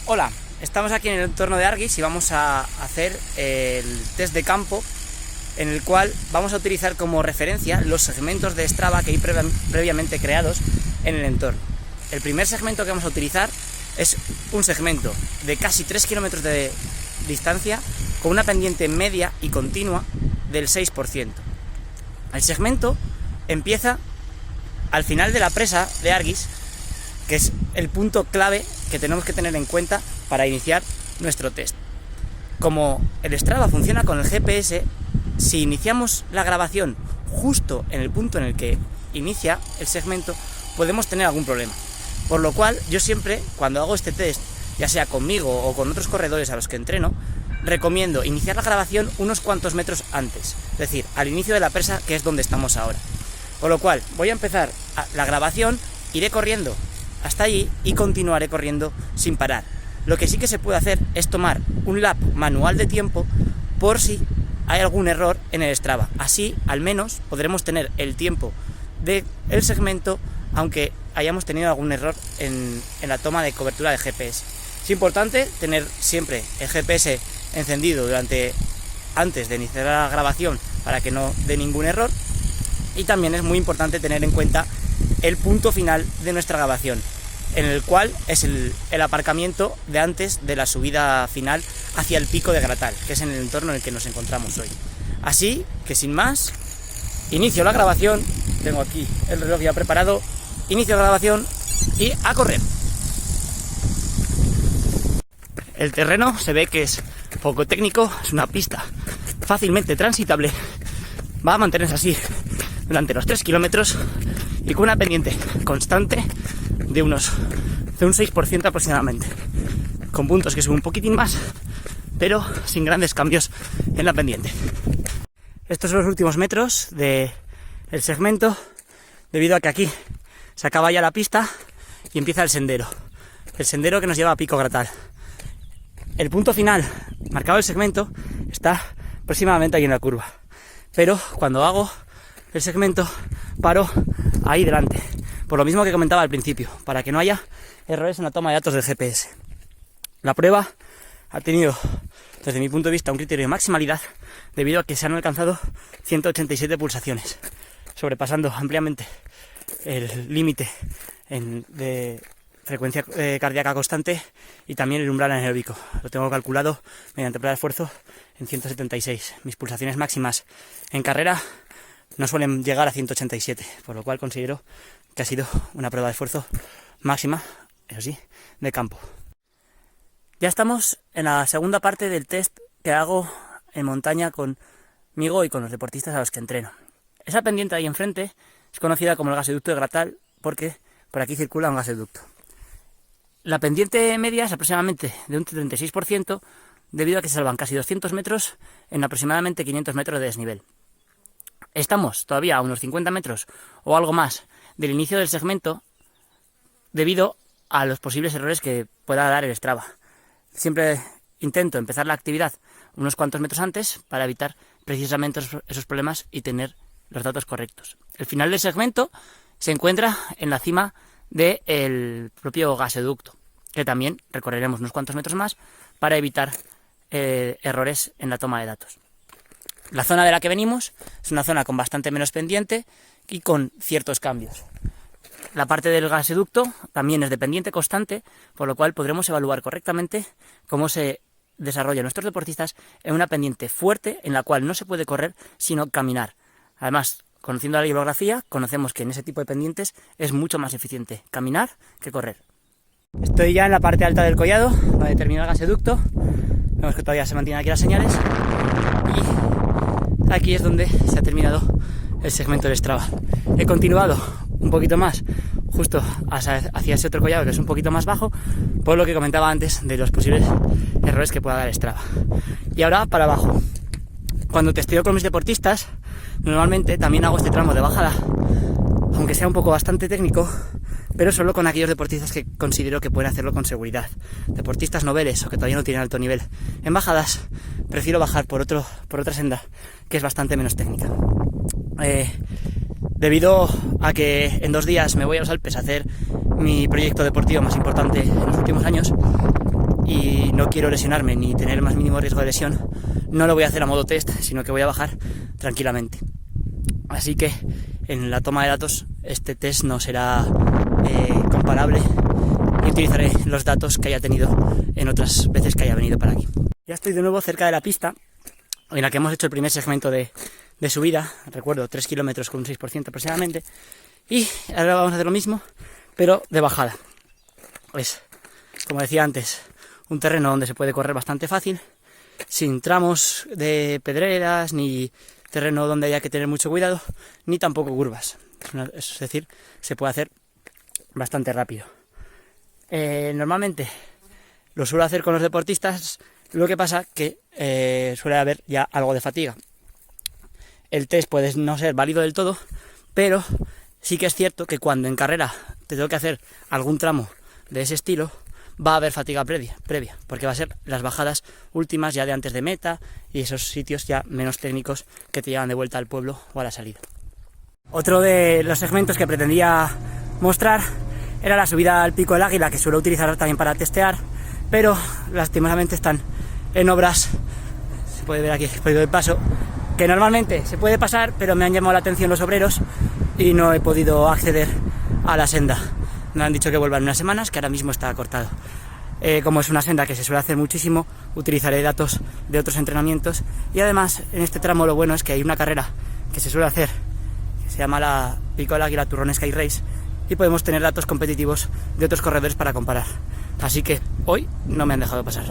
Hola, estamos aquí en el entorno de Argis y vamos a hacer el test de campo en el cual vamos a utilizar como referencia los segmentos de Strava que hay previamente creados en el entorno. El primer segmento que vamos a utilizar es un segmento de casi 3 kilómetros de distancia con una pendiente media y continua del 6%. El segmento empieza al final de la presa de Argis, que es el punto clave que tenemos que tener en cuenta para iniciar nuestro test. Como el Strava funciona con el GPS, si iniciamos la grabación justo en el punto en el que inicia el segmento, podemos tener algún problema. Por lo cual, yo siempre, cuando hago este test, ya sea conmigo o con otros corredores a los que entreno, recomiendo iniciar la grabación unos cuantos metros antes, es decir, al inicio de la presa, que es donde estamos ahora. Por lo cual, voy a empezar la grabación, iré corriendo hasta allí y continuaré corriendo sin parar. Lo que sí que se puede hacer es tomar un lap manual de tiempo por si hay algún error en el Strava. Así, al menos, podremos tener el tiempo del segmento, aunque hayamos tenido algún error en la toma de cobertura de GPS. Es importante tener siempre el GPS encendido antes de iniciar la grabación para que no dé ningún error. Y también es muy importante tener en cuenta el punto final de nuestra grabación, en el cual es el aparcamiento de antes de la subida final hacia el pico de Gratal, que es en el entorno en el que nos encontramos hoy. Así que sin más, inicio la grabación. Tengo aquí el reloj ya preparado. Inicio la grabación y a correr. El terreno se ve que es poco técnico, es una pista fácilmente transitable. Va a mantenerse así durante los 3 kilómetros y con una pendiente constante de un 6% aproximadamente, con puntos que suben un poquitín más, pero sin grandes cambios en la pendiente. Estos son los últimos metros del segmento, debido a que aquí se acaba ya la pista y empieza el sendero que nos lleva a Pico Gratal. El punto final marcado del segmento está aproximadamente ahí en la curva, pero cuando hago el segmento paro ahí delante, por lo mismo que comentaba al principio, para que no haya errores en la toma de datos del GPS. La prueba ha tenido, desde mi punto de vista, un criterio de maximalidad, debido a que se han alcanzado 187 pulsaciones, sobrepasando ampliamente el límite de frecuencia cardíaca constante y también el umbral anaeróbico. Lo tengo calculado mediante prueba de esfuerzo en 176. Mis pulsaciones máximas en carrera no suelen llegar a 187, por lo cual considero que ha sido una prueba de esfuerzo máxima, eso sí, de campo. Ya estamos en la segunda parte del test que hago en montaña conmigo y con los deportistas a los que entreno. Esa pendiente ahí enfrente es conocida como el gasoducto de Gratal porque por aquí circula un gasoducto. La pendiente media es aproximadamente de un 36%, debido a que se salvan casi 200 metros en aproximadamente 500 metros de desnivel. Estamos todavía a unos 50 metros o algo más del inicio del segmento, debido a los posibles errores que pueda dar el Strava. Siempre intento empezar la actividad unos cuantos metros antes para evitar precisamente esos problemas y tener los datos correctos. El final del segmento se encuentra en la cima del propio gasoducto, que también recorreremos unos cuantos metros más para evitar errores en la toma de datos. La zona de la que venimos es una zona con bastante menos pendiente y con ciertos cambios. La parte del gasoducto también es de pendiente constante, por lo cual podremos evaluar correctamente cómo se desarrollan nuestros deportistas en una pendiente fuerte en la cual no se puede correr sino caminar. Además, conociendo la bibliografía, conocemos que en ese tipo de pendientes es mucho más eficiente caminar que correr. Estoy ya en la parte alta del collado, donde termina el gasoducto. Vemos que todavía se mantienen aquí las señales. Y aquí es donde se ha terminado el segmento de Strava. He continuado un poquito más, justo hacia ese otro collado que es un poquito más bajo, por lo que comentaba antes de los posibles errores que pueda dar Strava. Y ahora para abajo. Cuando testeo con mis deportistas, normalmente también hago este tramo de bajada, aunque sea un poco bastante técnico, pero solo con aquellos deportistas que considero que pueden hacerlo con seguridad. Deportistas noveles o que todavía no tienen alto nivel en bajadas, prefiero bajar por otra senda que es bastante menos técnica. Debido a que en 2 días me voy a los Alpes a hacer mi proyecto deportivo más importante en los últimos años, y no quiero lesionarme ni tener el más mínimo riesgo de lesión, no lo voy a hacer a modo test, sino que voy a bajar tranquilamente. Así que en la toma de datos este test no será comparable y utilizaré los datos que haya tenido en otras veces que haya venido para aquí. Ya estoy de nuevo cerca de la pista en la que hemos hecho el primer segmento de subida, recuerdo 3 kilómetros con un 6% aproximadamente, y ahora vamos a hacer lo mismo pero de bajada. Pues como decía antes, un terreno donde se puede correr bastante fácil, sin tramos de pedreras ni terreno donde haya que tener mucho cuidado, ni tampoco curvas. Es decir, se puede hacer bastante rápido. Normalmente lo suelo hacer con los deportistas, lo que pasa que suele haber ya algo de fatiga. El test puede no ser válido del todo, pero sí que es cierto que cuando en carrera te tengo que hacer algún tramo de ese estilo, va a haber fatiga previa, porque va a ser las bajadas últimas ya de antes de meta y esos sitios ya menos técnicos que te llevan de vuelta al pueblo o a la salida. Otro de los segmentos que pretendía mostrar era la subida al Pico del Águila, que suelo utilizar también para testear, pero lastimosamente están en obras, se puede ver aquí por el paso, que normalmente se puede pasar, pero me han llamado la atención los obreros y no he podido acceder a la senda. Me han dicho que vuelva en unas semanas, que ahora mismo está cortado. Como es una senda que se suele hacer muchísimo, utilizaré datos de otros entrenamientos y además en este tramo lo bueno es que hay una carrera que se suele hacer, que se llama la Pico del Águila Turrón Sky Race, y podemos tener datos competitivos de otros corredores para comparar. Así que hoy no me han dejado pasar.